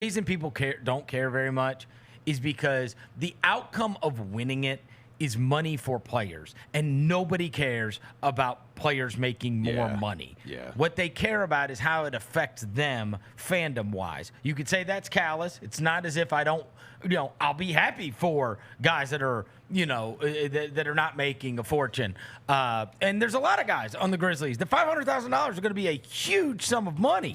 reason people don't care very much is because the outcome of winning it is money for players, and nobody cares about players making more money. Yeah. What they care about is how it affects them fandom-wise. You could say that's callous. It's not as if I don't, I'll be happy for guys that are, that are not making a fortune. And there's a lot of guys on the Grizzlies. The $500,000 are going to be a huge sum of money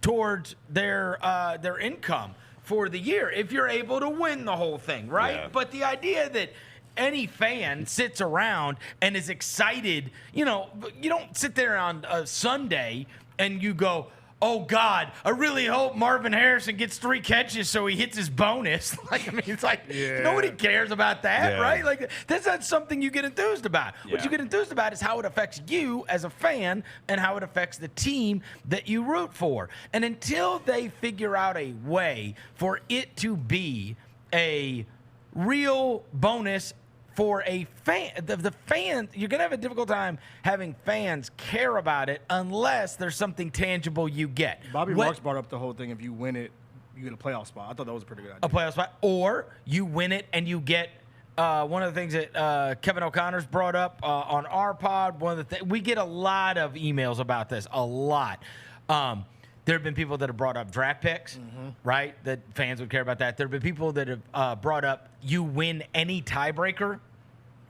towards their income for the year if you're able to win the whole thing, right? Yeah. But the idea that any fan sits around and is excited, you don't sit there on a Sunday and you go, oh, God, I really hope Marvin Harrison gets 3 catches so he hits his bonus. It's like nobody cares about that, right? Like, that's not something you get enthused about. What you get enthused about is how it affects you as a fan and how it affects the team that you root for. And until they figure out a way for it to be a real bonus for a fan, the fans, you're going to have a difficult time having fans care about it unless there's something tangible you get. Bobby Marks brought up the whole thing, if you win it, you get a playoff spot. I thought that was a pretty good idea. A playoff spot, or you win it and you get one of the things that Kevin O'Connor's brought up on our pod. We get a lot of emails about this, a lot. There have been people that have brought up draft picks, right? That fans would care about that. There have been people that have brought up you win any tiebreaker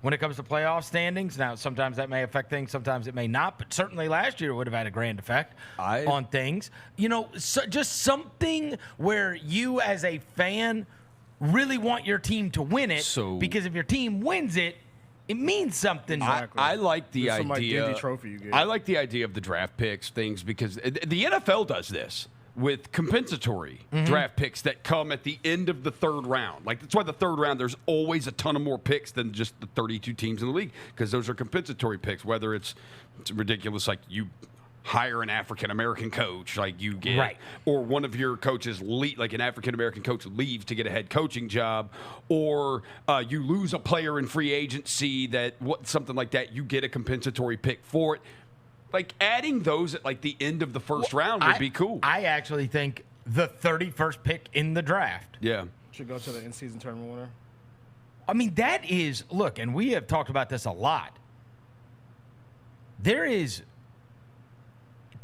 when it comes to playoff standings. Now, sometimes that may affect things, sometimes it may not, but certainly last year it would have had a grand effect on things. Just something where you as a fan really want your team to win it, because if your team wins it, it means something. Exactly. I like the idea. Trophy you get. I like the idea of the draft picks things because the NFL does this with compensatory draft picks that come at the end of the third round. Like, that's why the third round, there's always a ton of more picks than just the 32 teams in the league, because those are compensatory picks, whether it's ridiculous, like you hire an African-American coach, like you get, or one of your coaches, like an African-American coach leaves to get a head coaching job, or you lose a player in free agency, something like that, you get a compensatory pick for it. Like, adding those at like the end of the first round would be cool. I actually think the 31st pick in the draft should go to the in-season tournament winner. I mean, that is, look, and we have talked about this a lot. There is,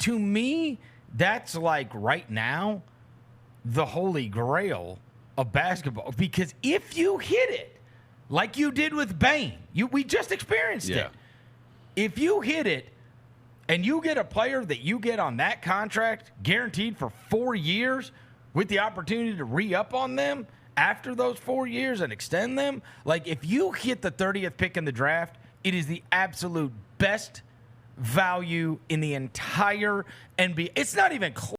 to me, that's like right now the holy grail of basketball, because if you hit it like you did with Bane, we just experienced it. If you hit it and you get a player that you get on that contract guaranteed for 4 years with the opportunity to re-up on them after those 4 years and extend them, like if you hit the 30th pick in the draft, it is the absolute best value in the entire NBA. It's not even close.